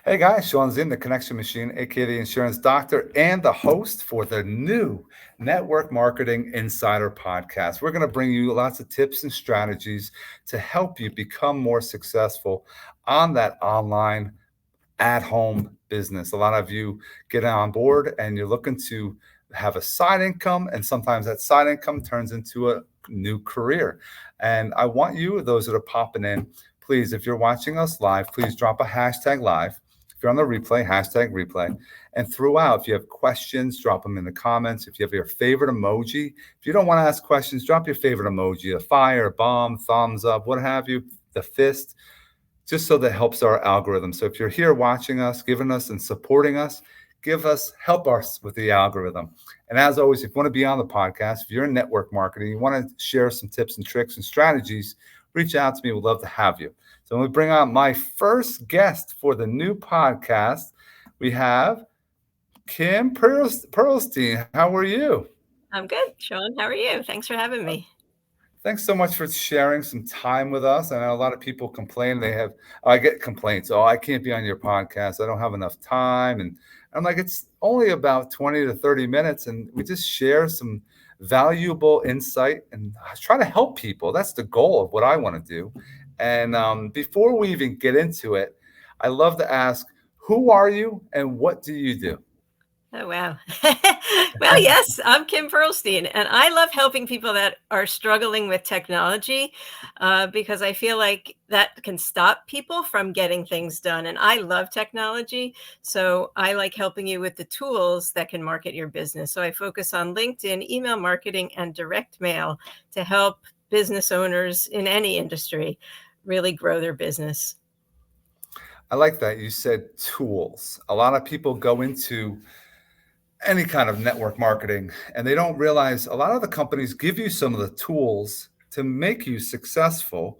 Hey guys, Sean Zinn, the Connection Machine, aka the Insurance Doctor, and the host for the new Network Marketing Insider podcast. We're going to bring you lots of tips and strategies to help you become more successful on that online at home business. A lot of you get on board and you're looking to have a side income, and sometimes that side income turns into a new career. And I want you, those that are popping in, please, if you're watching us live, please drop a hashtag live. If you're on the replay, hashtag replay. And throughout, if you have questions, drop them in the comments. If you have your favorite emoji, if you don't want to ask questions, drop your favorite emoji, a fire, a bomb, thumbs up, what have you, the fist, just so that helps our algorithm. So if you're here watching us, giving us and supporting us, help us with the algorithm. And as always, if you want to be on the podcast, if you're in network marketing, you want to share some tips and tricks and strategies, reach out to me. We'd love to have you. So when we bring on my first guest for the new podcast, we have Kim Pearlstein. How are you? I'm good, Sean. How are you? Thanks for having me. Thanks so much for sharing some time with us. I know a lot of people complain. I get complaints. Oh, I can't be on your podcast. I don't have enough time. And I'm like, it's only about 20 to 30 minutes. And we just share some valuable insight and try to help people. That's the goal of what I want to do. And before we even get into it, I love to ask, who are you and what do you do? Oh, wow. Well, yes, I'm Kim Pearlstein, and I love helping people that are struggling with technology because I feel like that can stop people from getting things done. And I love technology, so I like helping you with the tools that can market your business. So I focus on LinkedIn, email marketing, and direct mail to help business owners in any industry really grow their business. I like that. You said tools. A lot of people go into any kind of network marketing and they don't realize a lot of the companies give you some of the tools to make you successful.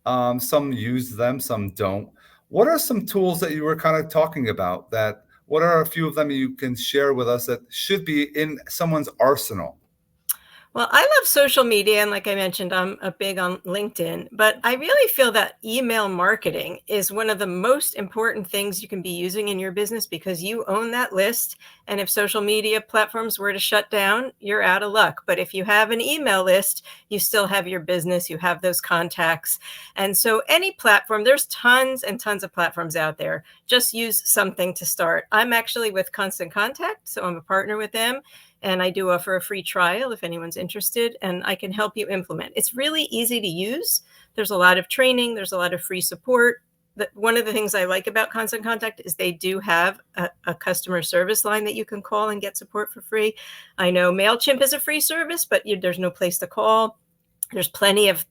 Some use them, some don't. What are some tools that you were kind of talking about? What are a few of them you can share with us that should be in someone's arsenal? Well, I love social media. And like I mentioned, I'm a big on LinkedIn, but I really feel that email marketing is one of the most important things you can be using in your business because you own that list. And if social media platforms were to shut down, you're out of luck. But if you have an email list, you still have your business, you have those contacts. And so any platform, there's tons and tons of platforms out there. Just use something to start. I'm actually with Constant Contact, so I'm a partner with them. And I do offer a free trial if anyone's interested, and I can help you implement. It's really easy to use. There's a lot of training. There's a lot of free support. One of the things I like about Constant Contact is they do have a customer service line that you can call and get support for free. I know MailChimp is a free service, but there's no place to call. There's plenty of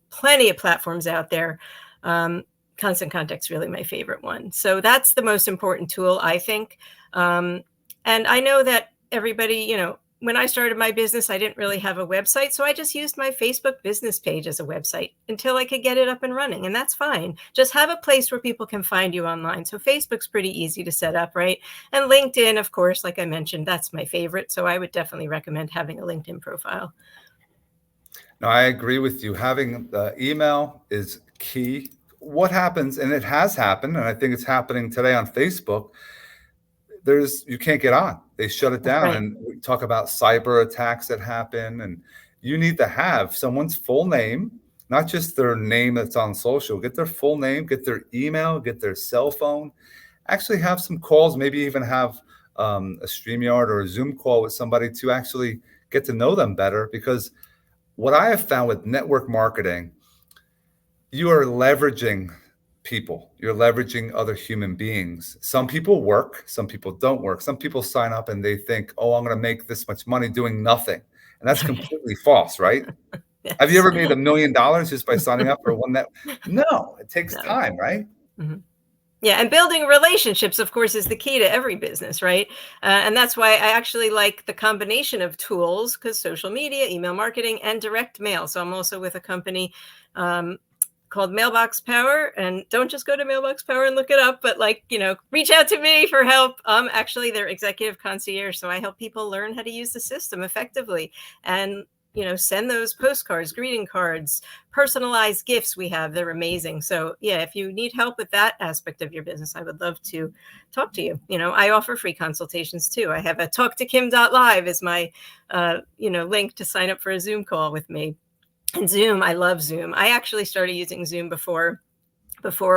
platforms out there. Constant Contact's really my favorite one. So that's the most important tool, I think. And I know that everybody, when I started my business, I didn't really have a website. So I just used my Facebook business page as a website until I could get it up and running. And that's fine. Just have a place where people can find you online. So Facebook's pretty easy to set up, right? And LinkedIn, of course, like I mentioned, that's my favorite. So I would definitely recommend having a LinkedIn profile. No, I agree with you. Having the email is key. What happens, and it has happened, and I think it's happening today on Facebook, you can't get on. They shut it down. Right. And we talk about cyber attacks that happen. And you need to have someone's full name, not just their name that's on social. Get their full name, get their email, get their cell phone. Actually have some calls, maybe even have a StreamYard or a Zoom call with somebody to actually get to know them better. Because what I have found with network marketing, you are leveraging people. You're leveraging other human beings. Some people work, some people don't work. Some people sign up and they think, oh, I'm going to make this much money doing nothing. And that's completely false, right? Yes. Have you ever made $1 million just by signing up for one No, it takes time, right? Mm-hmm. Yeah. And building relationships, of course, is the key to every business, right? And that's why I actually like the combination of tools, because social media, email marketing, and direct mail. So I'm also with a company called Mailbox Power, and don't just go to Mailbox Power and look it up, but reach out to me for help. I'm actually their executive concierge. So I help people learn how to use the system effectively. And send those postcards, greeting cards, personalized gifts we have. They're amazing. So yeah, if you need help with that aspect of your business, I would love to talk to you. I offer free consultations too. I have a talktokim.live is my, link to sign up for a Zoom call with me. And Zoom, I love Zoom. I actually started using Zoom before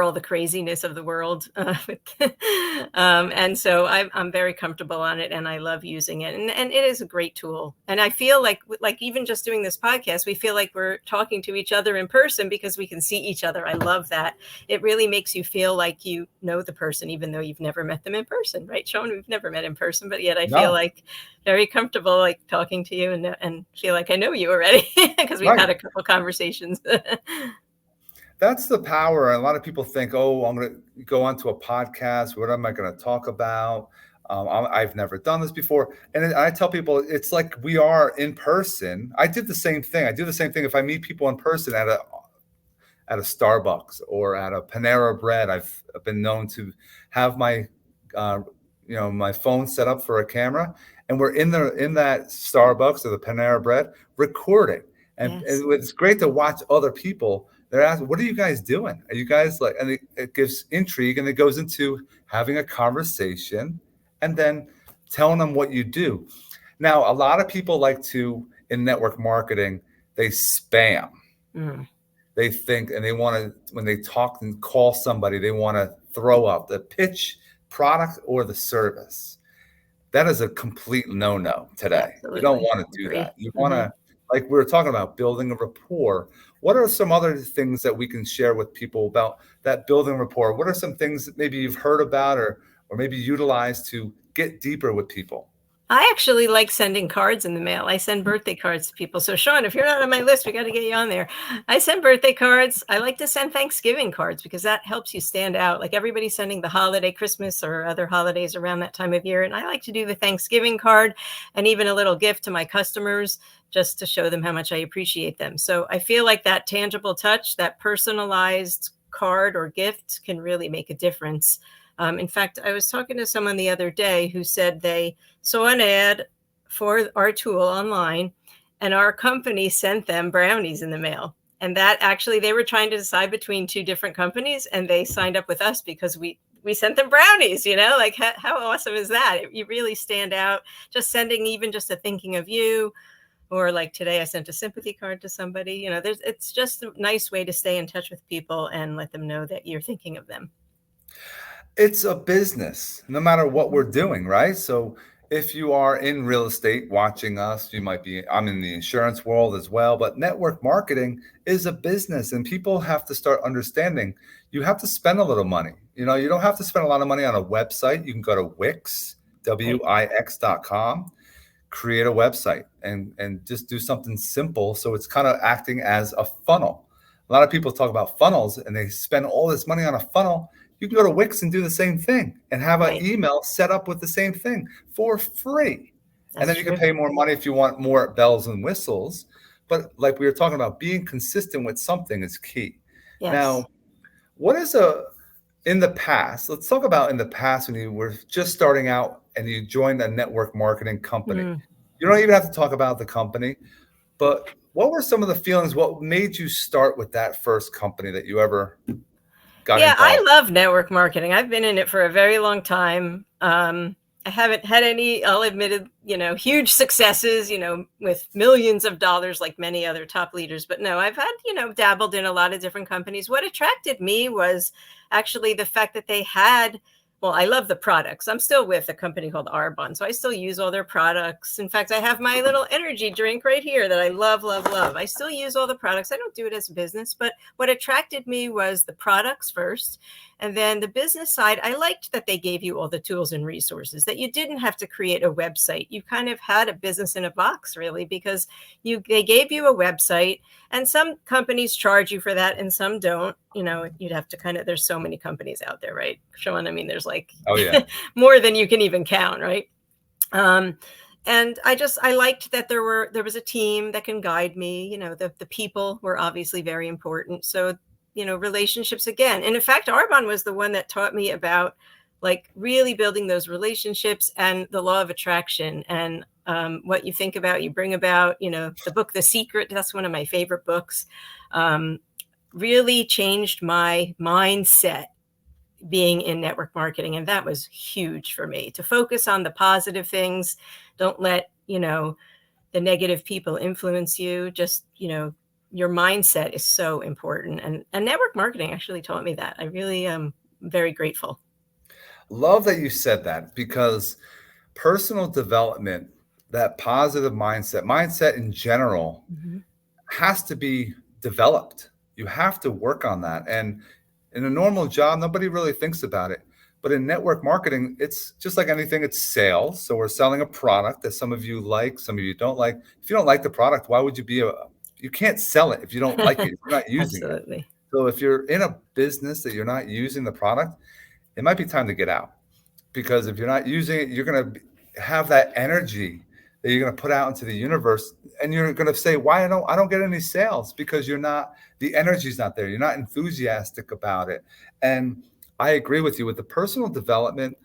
all the craziness of the world. And so I'm very comfortable on it, and I love using it. And it is a great tool. And I feel like even just doing this podcast, we feel like we're talking to each other in person because we can see each other. I love that. It really makes you feel like you know the person, even though you've never met them in person, right, Sean? We've never met in person, but yet I feel like very comfortable, like talking to you and feel like I know you already because we've had a couple conversations. That's the power. A lot of people think, oh, I'm going to go onto a podcast. What am I going to talk about? I've never done this before. And I tell people it's like we are in person. I did the same thing. I do the same thing if I meet people in person at a Starbucks or at a Panera Bread. I've been known to have my my phone set up for a camera, and we're in that Starbucks or the Panera Bread recording. And, Yes. and it's great to watch other people. They're asking, what are you guys doing? Are you guys like, and it gives intrigue, and it goes into having a conversation and then telling them what you do. Now, a lot of people like to, in network marketing, they spam. They think, and they want to, when they talk and call somebody, they want to throw up the pitch, product, or the service. That is a complete no-no today. Absolutely. You don't want to do that. You want to, like we were talking about, building a rapport. What are some other things that we can share with people about that building rapport? What are some things that maybe you've heard about or maybe utilize to get deeper with people? I actually like sending cards in the mail. I send birthday cards to people. So Sean, if you're not on my list, we got to get you on there. I send birthday cards. I like to send Thanksgiving cards because that helps you stand out. Like everybody's sending the holiday, Christmas or other holidays around that time of year. And I like to do the Thanksgiving card and even a little gift to my customers just to show them how much I appreciate them. So I feel like that tangible touch, that personalized card or gift can really make a difference. In fact, I was talking to someone the other day who said they saw an ad for our tool online and our company sent them brownies in the mail. And that actually, they were trying to decide between two different companies and they signed up with us because we sent them brownies, like how awesome is that? You really stand out just sending even just a thinking of you. Or like today, I sent a sympathy card to somebody. It's just a nice way to stay in touch with people and let them know that you're thinking of them. It's a business, no matter what we're doing, right? So if you are in real estate watching us, I'm in the insurance world as well, but network marketing is a business and people have to start understanding you have to spend a little money. You don't have to spend a lot of money on a website. You can go to Wix, Wix.com, create a website and just do something simple. So it's kind of acting as a funnel. A lot of people talk about funnels and they spend all this money on a funnel. You can go to Wix and do the same thing and have an email set up with the same thing for free. And then you can pay more money if you want more bells and whistles. But like we were talking about, being consistent with something is key. Yes. Now, what is in the past, let's talk about in the past when you were just starting out and you joined a network marketing company. You don't even have to talk about the company, but what were some of the feelings? What made you start with that first company that you ever got involved? I love network marketing. I've been in it for a very long time. I haven't had any, I'll admit it, huge successes, with millions of dollars like many other top leaders. But no, I've had, dabbled in a lot of different companies. What attracted me was actually the fact that they had, I love the products. I'm still with a company called Algorand, so I still use all their products. In fact, I have my little energy drink right here that I love, love, love. I still use all the products. I don't do it as a business, but what attracted me was the products first. And then the business side, I liked that they gave you all the tools and resources, that you didn't have to create a website. You kind of had a business in a box, really, because they gave you a website, and some companies charge you for that and some don't. You'd have to there's so many companies out there, right, Sean? I mean, there's like more than you can even count, right? And I liked that there was a team that can guide me. The people were obviously very important. So relationships again. And in fact, Arbonne was the one that taught me about like really building those relationships and the law of attraction, and what you think about, you bring about. The book The Secret, that's one of my favorite books. Really changed my mindset being in network marketing, and that was huge for me, to focus on the positive things. Don't let the negative people influence you. Just your mindset is so important, and network marketing actually taught me that. I really am very grateful. Love that you said that, because personal development, that positive mindset in general, Mhm. has to be developed. You have to work on that. And in a normal job, nobody really thinks about it. But in network marketing, it's just like anything, it's sales. So we're selling a product that some of you like, some of you don't like. If you don't like the product, why would you can't sell it if you don't like it, if you're not using it. Absolutely. So if you're in a business that you're not using the product, it might be time to get out, because if you're not using it, you're going to have that energy that you're going to put out into the universe, and you're going to say, why I don't get any sales, because the energy's not there. You're not enthusiastic about it. And I agree with you with the personal development.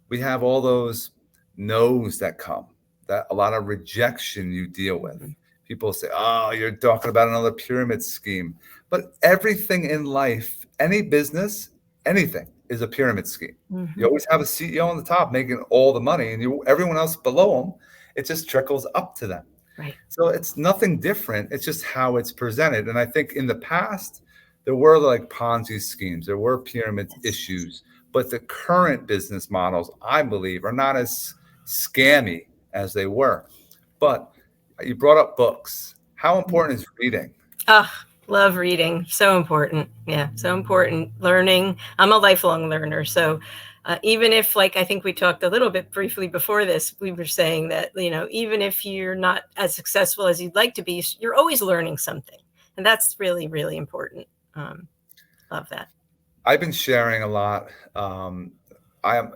We have all those no's that come, that a lot of rejection you deal with. Mhm. People say, oh, you're talking about another pyramid scheme. But everything in life, any business, anything is a pyramid scheme. You Mhm. always have a CEO on the top making all the money, and everyone else below them, it just trickles up to them. Right. So it's nothing different. It's just how it's presented. And I think in the past, there were like Ponzi schemes, there were pyramid Yes. issues, but the current business models, I believe, are not as scammy as they were. But you brought up books. How important is reading? Oh, love reading. So important. Yeah, so important. Learning. I'm a lifelong learner. So even if, like, I think we talked a little bit briefly before this, we were saying that, even if you're not as successful as you'd like to be, you're always learning something. And that's really, really important. Um, Love that. I've been sharing a lot. I am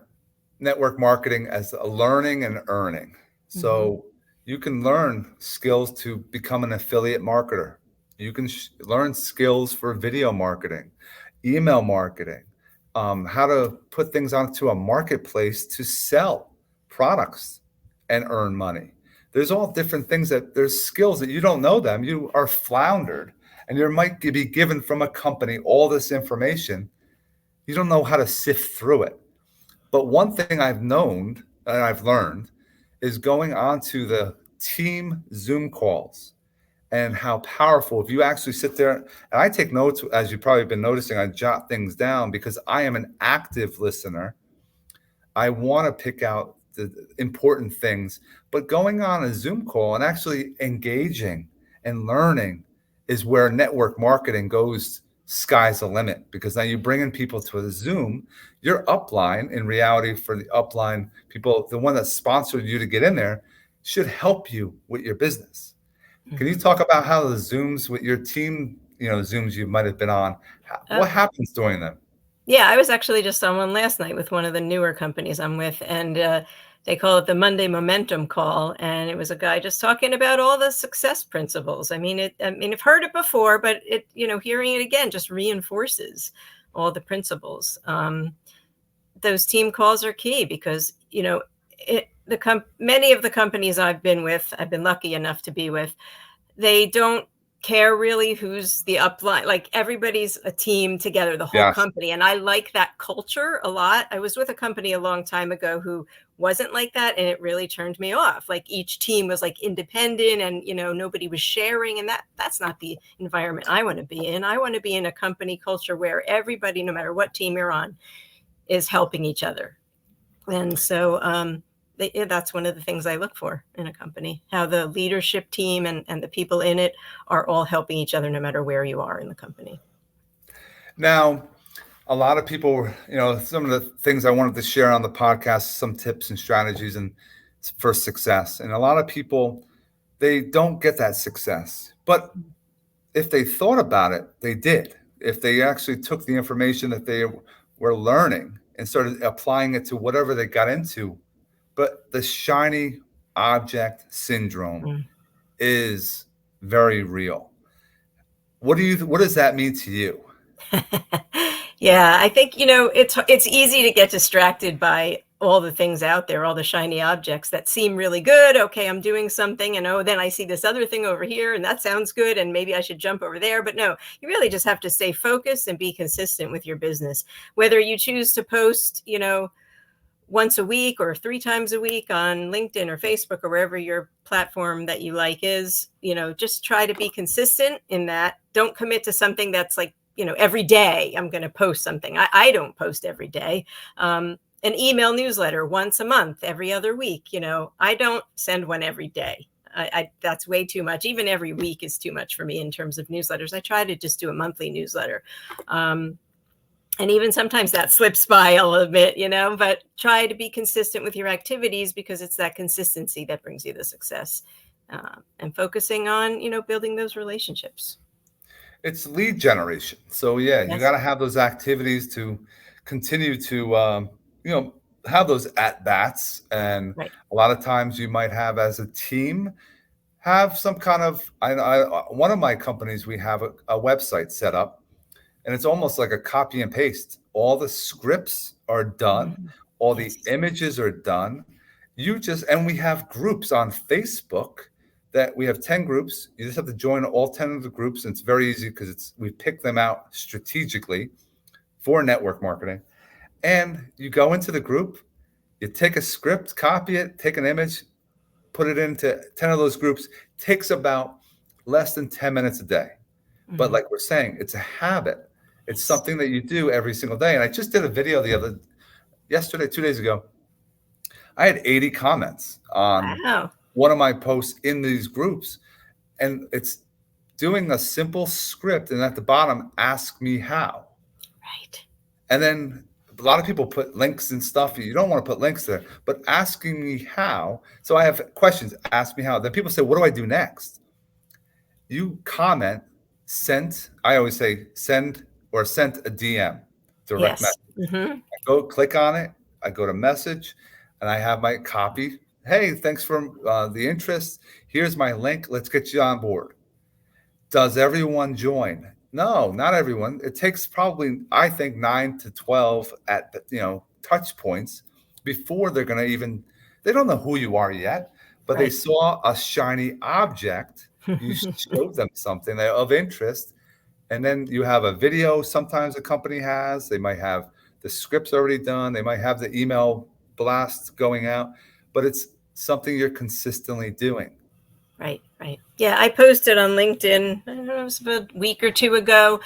network marketing as a learning and earning. Hmm. So you can learn skills to become an affiliate marketer. You can learn skills for video marketing, email marketing, how to put things onto a marketplace to sell products and earn money. There's all different things, there's skills that you don't know them. You are floundered, and you might be given from a company all this information. You don't know how to sift through it. But one thing I've known and I've learned is going onto the team Zoom calls, and how powerful if you actually sit there. And I take notes, as you've probably been noticing. I jot things down because I am an active listener. I want to pick out the important things, but going on a Zoom call and actually engaging and learning is where network marketing goes. Sky's the limit, because now you bring in people to a Zoom. Your upline, in reality, for the upline people, the one that sponsored you to get in there, should help you with your business. Can you Hmm. talk about how the Zooms with your team, Zooms you might have been on, what happens during them? Yeah, I was actually just on one last night with one of the newer companies I'm with, and they call it the Monday Momentum Call, and it was a guy just talking about all the success principles. I mean, I've heard it before, but hearing it again just reinforces all the principles. Those team calls are key because many of the companies I've been with, I've been lucky enough to be with, they don't care really who's the upline. Like, everybody's a team together, the whole Yes. company. And I like that culture a lot. I was with a company a long time ago who wasn't like that, and it really turned me off. Like, each team was like independent, and nobody was sharing, and that's not the environment I want to be in. I want to be in a company culture where everybody, no matter what team you're on, is helping each other. And so that's one of the things I look for in a company, how the leadership team and the people in it are all helping each other no matter where you are in the company. Now, a lot of people, some of the things I wanted to share on the podcast, some tips and strategies and for success. And a lot of people, they don't get that success. But if they thought about it, they did. If they actually took the information that they were learning and started applying it to whatever they got into. But the shiny object syndrome Mm. is very real. What does that mean to you? Yeah, I think, it's easy to get distracted by all the things out there, all the shiny objects that seem really good. Okay, I'm doing something, and oh, then I see this other thing over here, and that sounds good, and maybe I should jump over there. But no, you really just have to stay focused and be consistent with your business. Whether you choose to post, once a week or 3 times a week on LinkedIn or Facebook or wherever your platform that you like is, just try to be consistent in that. Don't commit to something that's like, every day I'm going to post something. I don't post every day. An email newsletter once a month, every other week. I don't send one every day. That's way too much. Even every week is too much for me in terms of newsletters. I try to just do a monthly newsletter. And even sometimes that slips by a little bit, but try to be consistent with your activities, because it's that consistency that brings you the success, and focusing on, building those relationships. It's lead generation. So yeah, you Yes. got to have those activities to continue to, have those at bats. And Right. a lot of times you might have as a team, have some kind of, one of my companies, we have a website set up, and it's almost like a copy and paste. All the scripts are done, Mhm. all the Yes. images are done. And we have groups on Facebook that we have 10 groups. You just have to join all 10 of the groups. And it's very easy because we pick them out strategically for network marketing. And you go into the group, you take a script, copy it, take an image, put it into 10 of those groups. Takes about less than 10 minutes a day. But Mhm. like we're saying, it's a habit. It's Yes. something that you do every single day. And I just did a video yesterday, 2 days ago. I had 80 comments on Wow. one of my posts in these groups. And it's doing a simple script. And at the bottom, ask me how. Right. And then a lot of people put links and stuff. You don't want to put links there, but asking me how. So I have questions, ask me how. Then people say, what do I do next? You comment, sent. I always say send or sent a DM, direct Yes. message. Hmm. I go click on it. I go to message, and I have my copy. Hey, thanks for the interest. Here's my link. Let's get you on board. Does everyone join? No, not everyone. It takes probably, I think, 9 to 12 at touch points before they're going to even. They don't know who you are yet, but they Right. saw a shiny object. You showed them something of interest, and then you have a video. Sometimes a company has. They might have the scripts already done. They might have the email blast going out, but it's something you're consistently doing. Right, right. Yeah, I posted on LinkedIn, I don't know, it was about a week or two ago,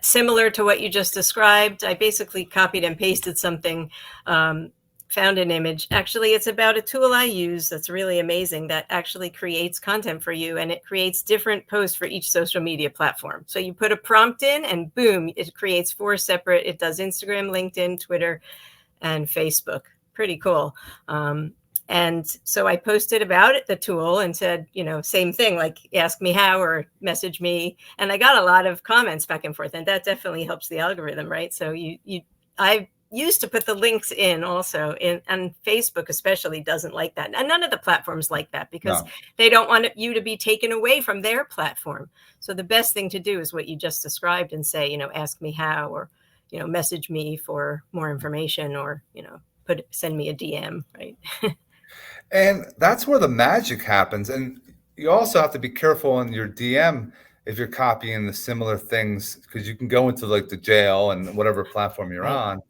similar to what you just described. I basically copied and pasted something, found an image. Actually, it's about a tool I use that's really amazing that actually creates content for you, and it creates different posts for each social media platform. So you put a prompt in, and boom, it creates 4 separate. It does Instagram, LinkedIn, Twitter, and Facebook. Pretty cool. And so I posted about it, the tool, and said, same thing, like ask me how or message me. And I got a lot of comments back and forth, and that definitely helps the algorithm, right? So I used to put the links in also and Facebook especially doesn't like that. And none of the platforms like that, because No. they don't want you to be taken away from their platform. So the best thing to do is what you just described and say, ask me how, or, message me for more information, or, send me a DM, right? And that's where the magic happens. And you also have to be careful in your DM if you're copying the similar things, because you can go into like the jail and whatever platform you're Right. on.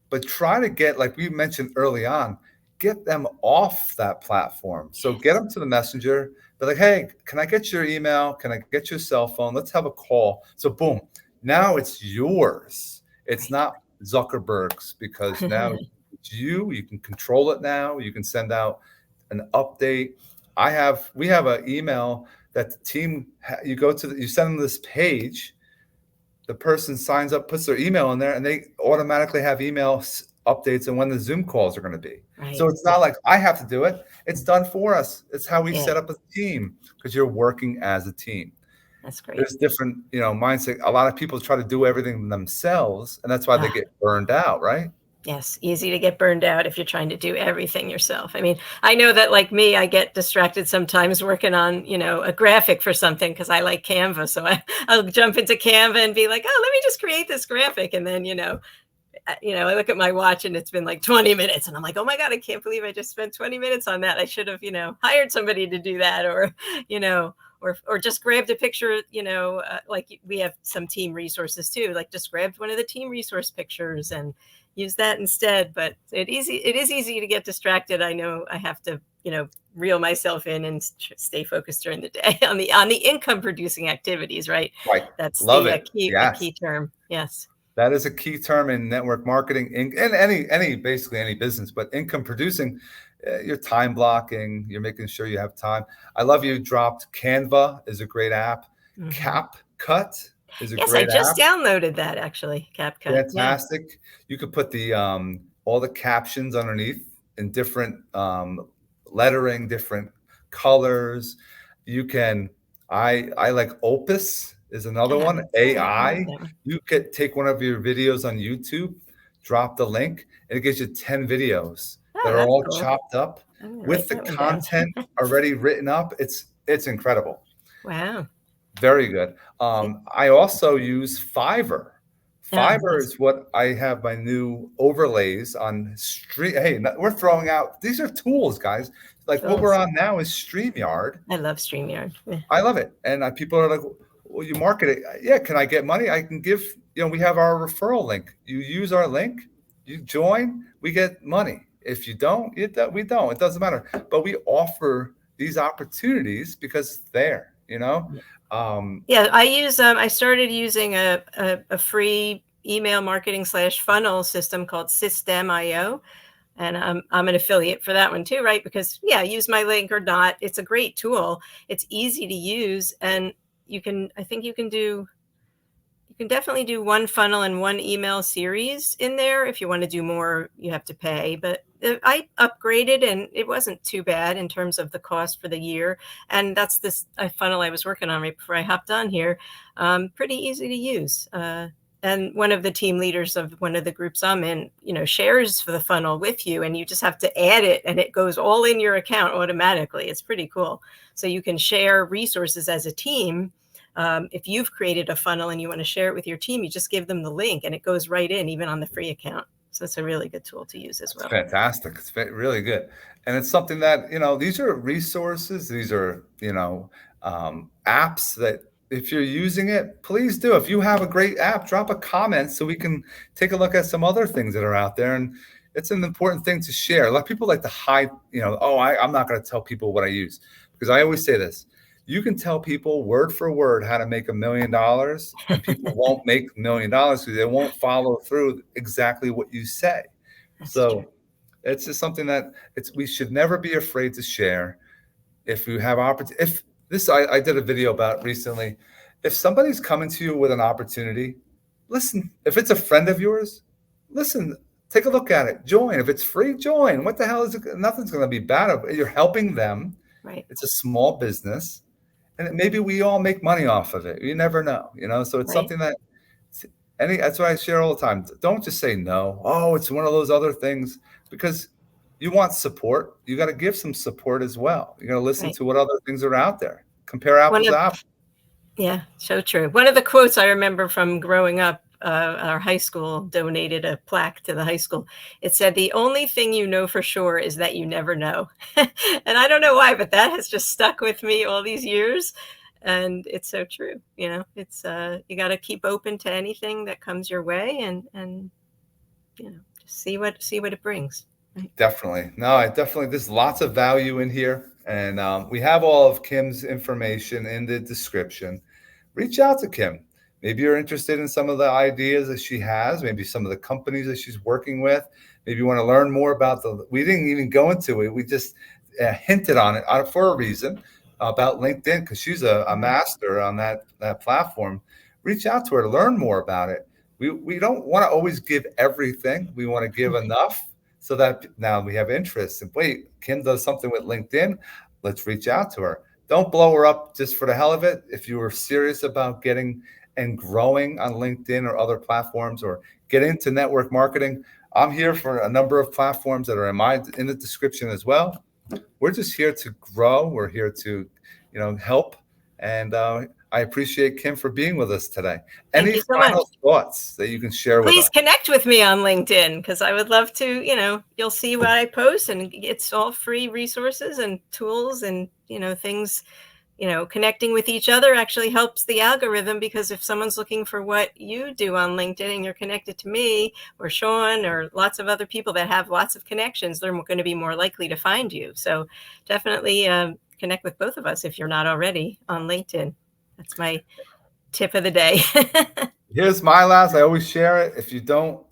But try to get, like we mentioned early on, get them off that platform. So get Yes. them to the messenger. They're like, hey, can I get your email? Can I get your cell phone? Let's have a call. So boom, now it's yours. It's Right. not Zuckerberg's, because now it's you. You can control it now. You can send out an update. We have an email that the team, you go to, you send them this page, the person signs up, puts their email in there, and they automatically have email updates and when the Zoom calls are going to be. Right. So it's not like I have to do it. It's done for us. It's how we Yeah, set up a team, because you're working as a team. that's great. There's different, mindset. A lot of people try to do everything themselves, and that's why they Ah, get burned out, right? Yes, easy to get burned out if you're trying to do everything yourself. I mean, I know that like me, I get distracted sometimes working on, a graphic for something because I like Canva. So I'll jump into Canva and be like, oh, let me just create this graphic. And then, I look at my watch and it's been like 20 minutes and I'm like, oh my God, I can't believe I just spent 20 minutes on that. I should have, hired somebody to do that or, you know, or just grabbed a picture, like we have some team resources too, like just grabbed one of the team resource pictures and use that instead. But it is easy to get distracted. I know I have to, reel myself in and stay focused during the day on the income producing activities, right? Right. That's Love the it. a Yes. key term. Yes. That is a key term in network marketing and any basically any business, but income producing, you're time blocking, you're making sure you have time. I love you dropped Canva is a great app. Mhm. CapCut is a Yes, I great just app. downloaded that actually, CapCut. Yeah. Fantastic. You could put the all the captions underneath in different lettering, different colors. You can I like Opus is another Ah, one. I haven't heard of AI. that one. You could take one of your videos on YouTube, drop the link, and it gives you 10 videos Oh, that are that's all cool. chopped up I'm gonna with write the that one down. content already written up. It's incredible. Wow. Very good. See? I also use Fiverr. Oh, Fiverr yes. is what I have my new overlays on stream. Hey, we're throwing out, these are tools, guys. Like what we're Tools. on now is StreamYard. I love StreamYard. Yeah. I love it. And people are like, well, you market it. Yeah, can I get money? I can give, we have our referral link. You use our link, you join, we get money. If you don't, we don't. It doesn't matter. But we offer these opportunities because it's there, Um, Yeah, I started using a free email marketing slash funnel system called System.io. And I'm an affiliate for that one too, right? Because yeah, use my link or not, it's a great tool. It's easy to use, and I think you can definitely do one funnel and one email series in there. If you want to do more, you have to pay. But I upgraded and it wasn't too bad in terms of the cost for the year. And that's this funnel I was working on right before I hopped on here. Pretty easy to use. And one of the team leaders of one of the groups I'm in, shares for the funnel with you, and you just have to add it and it goes all in your account automatically. It's pretty cool. So you can share resources as a team. If you've created a funnel and you want to share it with your team, you just give them the link and it goes right in, even on the free account. So it's a really good tool to use as It's well. fantastic. It's really good. And it's something that, these are resources, these are, apps that if you're using it, please do. If you have a great app, drop a comment so we can take a look at some other things that are out there. And it's an important thing to share. A lot of people like to hide, I'm not going to tell people what I use because I always say this. You can tell people word for word how to make $1 million and people won't make $1 million because they won't follow through exactly what you say. That's true. So it's just something that we should never be afraid to share. If you have opportunity, if this, I did a video about recently, if somebody's coming to you with an opportunity, listen. If it's a friend of yours, listen, take a look at it, join. If it's free, join. What the hell is it? Nothing's going to be bad. You're helping them. Right. It's a small business and maybe we all make money off of it. You never know, so it's Right. something that that's what I share all the time. Don't just say no. Oh, it's one of those other things because you want support. You got to give some support as well. You got to listen Right. to what other things are out there. Compare apples to apples. Yeah, so true. One of the quotes I remember from growing up, our high school donated a plaque to the high school. It said, "The only thing you know for sure is that you never know." And I don't know why, but that has just stuck with me all these years. And it's so true. It's you got to keep open to anything that comes your way and just see what it brings. Right? Definitely. No, there's lots of value in here. And we have all of Kim's information in the description. Reach out to Kim. Maybe you're interested in some of the ideas that she has, maybe some of the companies that she's working with. Maybe you want to learn more about we didn't even go into it. We just hinted on it for a reason about LinkedIn because she's a master on that platform. Reach out to her to learn more about it. We don't want to always give everything. We want to give enough so that now we have interest. And wait, Kim does something with LinkedIn. Let's reach out to her. Don't blow her up just for the hell of it. If you were serious about getting and growing on LinkedIn or other platforms, or get into network marketing, I'm here for a number of platforms that are in the description as well. We're just here to grow. We're here to, help. And I appreciate Kim for being with us today. Thank Any you so much. final thoughts that you can share with us? Please connect with me on LinkedIn, because I would love to, you'll see what I post, and it's all free resources and tools and, things. Connecting with each other actually helps the algorithm, because if someone's looking for what you do on LinkedIn and you're connected to me or Sean or lots of other people that have lots of connections, they're going to be more likely to find you. So definitely connect with both of us if you're not already on LinkedIn. That's my tip of the day. Here's my last, I always share it. If you don't,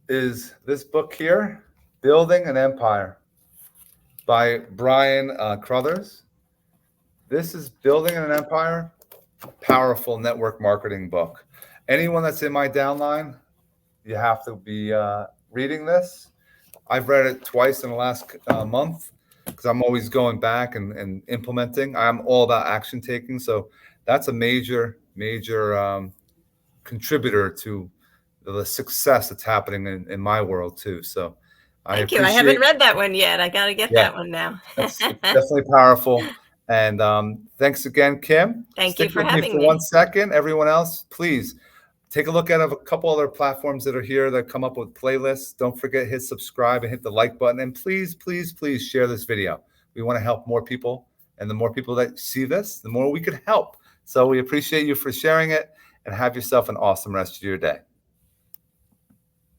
is this book here, Building an Empire by Brian Crothers. This is Building an Empire, powerful network marketing book. Anyone that's in my downline, you have to be reading this. I've read it twice in the last month, because I'm always going back and implementing. I'm all about action taking. So that's a major contributor to the success that's happening in my world too. So Thank you. I haven't read that one yet. I got to get that one now. It's definitely powerful. And thanks again, Kim. Thank you for Stick with me having for me. 1 second. Everyone else, please take a look at a couple other platforms that are here that come up with playlists. Don't forget, hit subscribe and hit the like button. And please, please, please share this video. We want to help more people. And the more people that see this, the more we can help. So we appreciate you for sharing it, and have yourself an awesome rest of your day.